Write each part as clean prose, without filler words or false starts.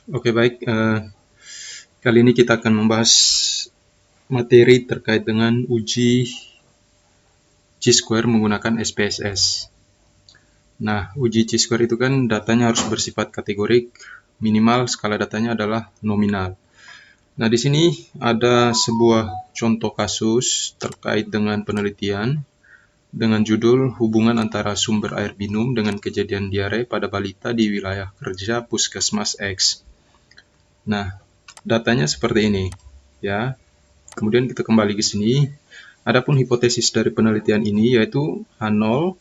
Oke, baik. Kali ini kita akan membahas materi terkait dengan uji chi-square menggunakan SPSS. Nah, uji chi-square itu kan datanya harus bersifat kategorik, minimal skala datanya adalah nominal. Nah, di sini ada sebuah contoh kasus terkait dengan penelitian dengan judul hubungan antara sumber air minum dengan kejadian diare pada balita di wilayah kerja Puskesmas X. Nah, datanya seperti ini, ya. Kemudian kita kembali ke sini. Adapun hipotesis dari penelitian ini yaitu H0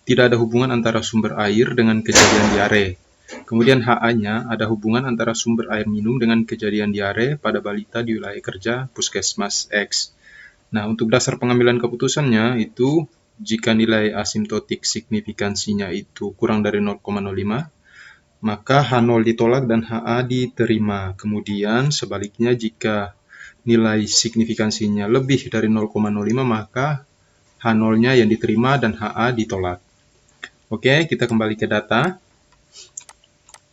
tidak ada hubungan antara sumber air dengan kejadian diare. Kemudian HA-nya ada hubungan antara sumber air minum dengan kejadian diare pada balita di wilayah kerja Puskesmas X. Nah, untuk dasar pengambilan keputusannya itu jika nilai asimtotik signifikansinya itu kurang dari 0,05, maka H0 ditolak dan HA diterima. Kemudian sebaliknya jika nilai signifikansinya lebih dari 0,05, maka H0-nya yang diterima dan HA ditolak. Oke, kita kembali ke data.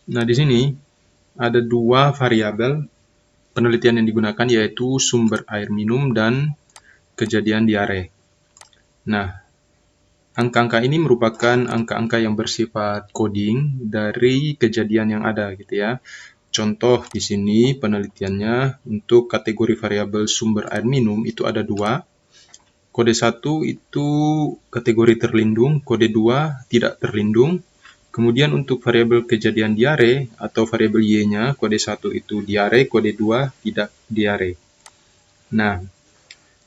Nah, di sini ada dua variabel penelitian yang digunakan, yaitu sumber air minum dan kejadian diare. Nah, angka-angka ini merupakan angka-angka yang bersifat coding dari kejadian yang ada, gitu ya. Contoh di sini penelitiannya untuk kategori variabel sumber air minum itu ada dua. Kode 1 itu kategori terlindung, kode 2 tidak terlindung. Kemudian untuk variabel kejadian diare atau variabel Y-nya, kode 1 itu diare, kode 2 tidak diare. Nah,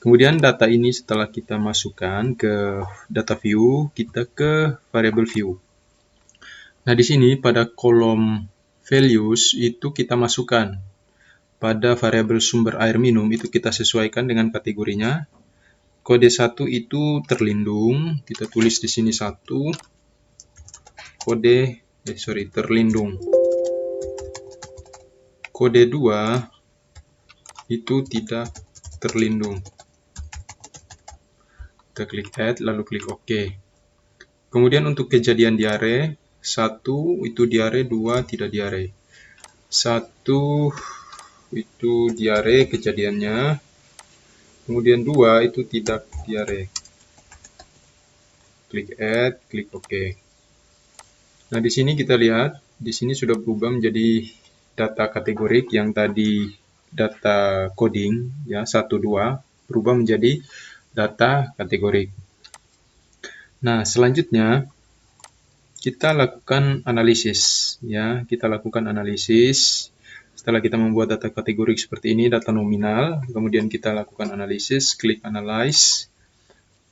kemudian data ini setelah kita masukkan ke data view, kita ke variabel view. Nah, di sini pada kolom values itu kita masukkan pada variabel sumber air minum itu kita sesuaikan dengan kategorinya. Kode 1 itu terlindung, kita tulis di sini 1. Terlindung. Kode 2 itu tidak terlindung. Kita klik add lalu klik OK. Kemudian untuk kejadian diare, 1 itu diare, 2 tidak diare. 1 itu diare kejadiannya. Kemudian 2 itu tidak diare. Klik add, klik OK. Nah, di sini kita lihat, di sini sudah berubah menjadi data kategorik yang tadi data coding ya 1 2 berubah menjadi data kategorik. Nah, selanjutnya kita lakukan analisis ya, kita lakukan analisis. Setelah kita membuat data kategorik seperti ini, data nominal, kemudian kita lakukan analisis, klik analyze.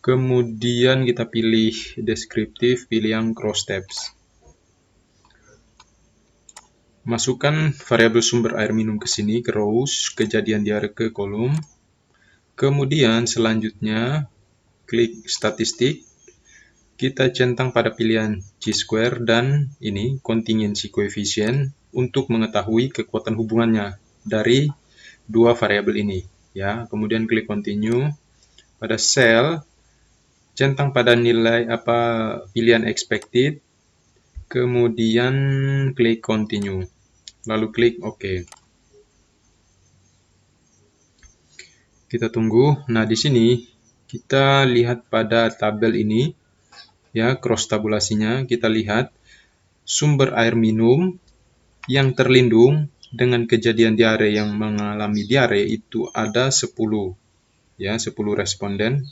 Kemudian kita pilih deskriptif, pilih yang cross tabs. Masukkan variabel sumber air minum ke sini, ke rows, kejadian diare ke kolom. Kemudian selanjutnya, klik statistik. Kita centang pada pilihan chi-square dan ini, contingency coefficient, untuk mengetahui kekuatan hubungannya dari dua variabel ini. Ya, kemudian klik continue. Pada cell, centang pada nilai pilihan expected, kemudian klik continue. Lalu klik OK. Kita tunggu. Nah, di sini kita lihat pada tabel ini, ya, cross tabulasinya, kita lihat sumber air minum yang terlindung dengan kejadian diare yang mengalami diare itu ada 10. Ya, 10 responden.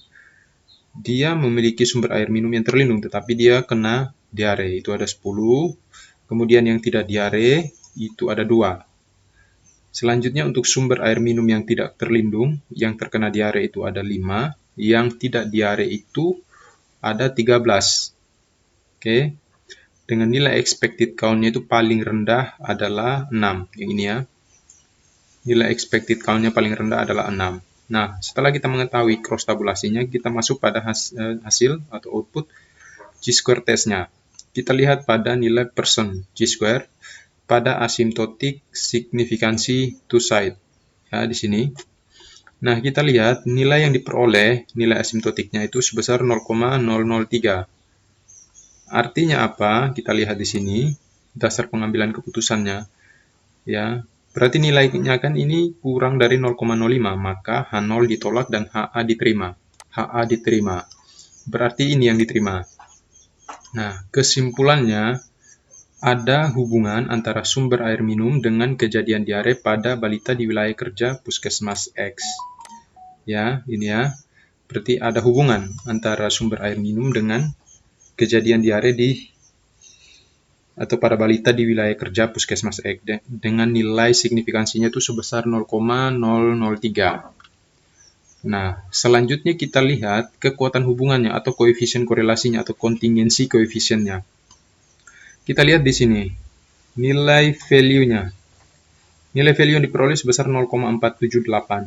Dia memiliki sumber air minum yang terlindung, tetapi dia kena diare, itu ada 10. Kemudian yang tidak diare itu ada 2. Selanjutnya untuk sumber air minum yang tidak terlindung, yang terkena diare itu ada 5, yang tidak diare itu ada 13. Oke. Dengan nilai expected count-nya itu paling rendah adalah 6, yang ini ya. Nilai expected count-nya paling rendah adalah 6. Nah, setelah kita mengetahui cross tabulasinya, kita masuk pada hasil atau output chi-square test-nya. Kita lihat pada nilai percent chi-square pada asymptotic signifikansi two side. Ya, di sini. Nah, kita lihat nilai yang diperoleh, nilai asymptotiknya itu sebesar 0,003. Artinya apa? Kita lihat di sini, dasar pengambilan keputusannya. Ya, berarti nilainya kan ini kurang dari 0,05, maka H0 ditolak dan HA diterima. HA diterima. Berarti ini yang diterima. Nah, kesimpulannya ada hubungan antara sumber air minum dengan kejadian diare pada balita di wilayah kerja Puskesmas X. Ya, ini ya. Berarti ada hubungan antara sumber air minum dengan kejadian diare atau pada balita di wilayah kerja Puskesmas X dengan nilai signifikansinya itu sebesar 0,003. Nah, selanjutnya kita lihat kekuatan hubungannya atau koefisien korelasinya atau kontingensi koefisiennya. Kita lihat di sini, nilai value-nya. Nilai value yang diperoleh sebesar 0,478.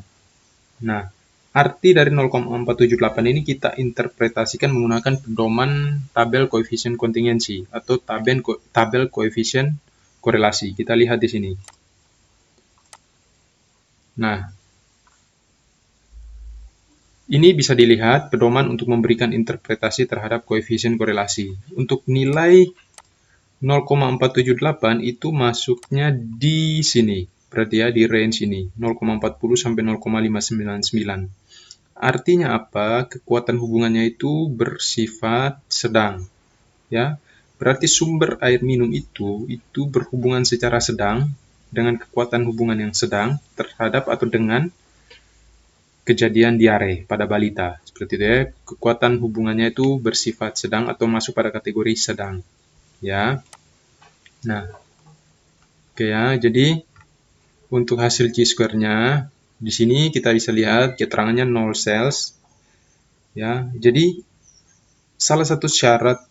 Nah, arti dari 0,478 ini kita interpretasikan menggunakan pedoman tabel koefisien kontingensi atau tabel koefisien korelasi. Kita lihat di sini. Nah, ini bisa dilihat pedoman untuk memberikan interpretasi terhadap koefisien korelasi. Untuk nilai 0,478 itu masuknya di sini. Berarti ya di range ini, 0,40 sampai 0,599. Artinya apa? Kekuatan hubungannya itu bersifat sedang. Ya. Berarti sumber air minum itu berhubungan secara sedang dengan kekuatan hubungan yang sedang terhadap atau dengan kejadian diare pada balita. Seperti itu ya, kekuatan hubungannya itu bersifat sedang atau masuk pada kategori sedang. Ya. Nah, oke ya. Jadi untuk hasil chi-square-nya di sini kita bisa lihat keterangannya 0 cells. Ya. Jadi salah satu syarat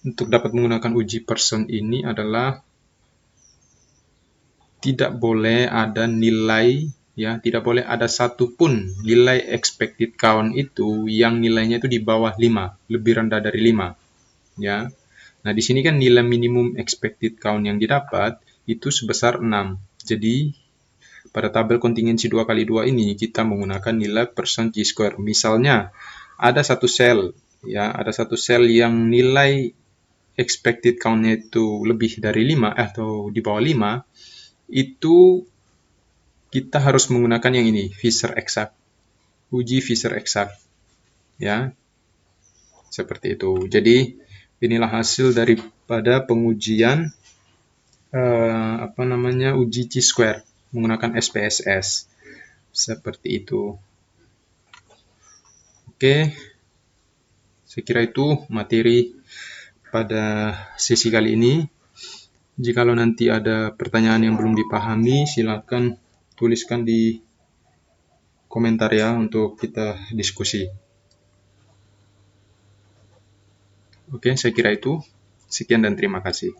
untuk dapat menggunakan uji Pearson ini adalah tidak boleh ada nilai, ya, tidak boleh ada satupun nilai expected count itu yang nilainya itu di bawah 5, lebih rendah dari 5, ya. Nah, di sini kan nilai minimum expected count yang didapat itu sebesar 6. Jadi, pada tabel kontingensi 2x2 ini kita menggunakan nilai Pearson chi-square. Misalnya, ada satu sel, ya, ada satu sel yang nilai expected count-nya itu lebih dari 5 atau di bawah 5, itu kita harus menggunakan yang ini, Fisher exact. Uji Fisher exact. Ya. Seperti itu. Jadi, inilah hasil daripada pengujian uji chi-square menggunakan SPSS. Seperti itu. Oke. Saya kira itu materi pada sesi kali ini. Jikalau nanti ada pertanyaan yang belum dipahami, silakan tuliskan di komentar ya untuk kita diskusi. Oke, saya kira itu. Sekian dan terima kasih.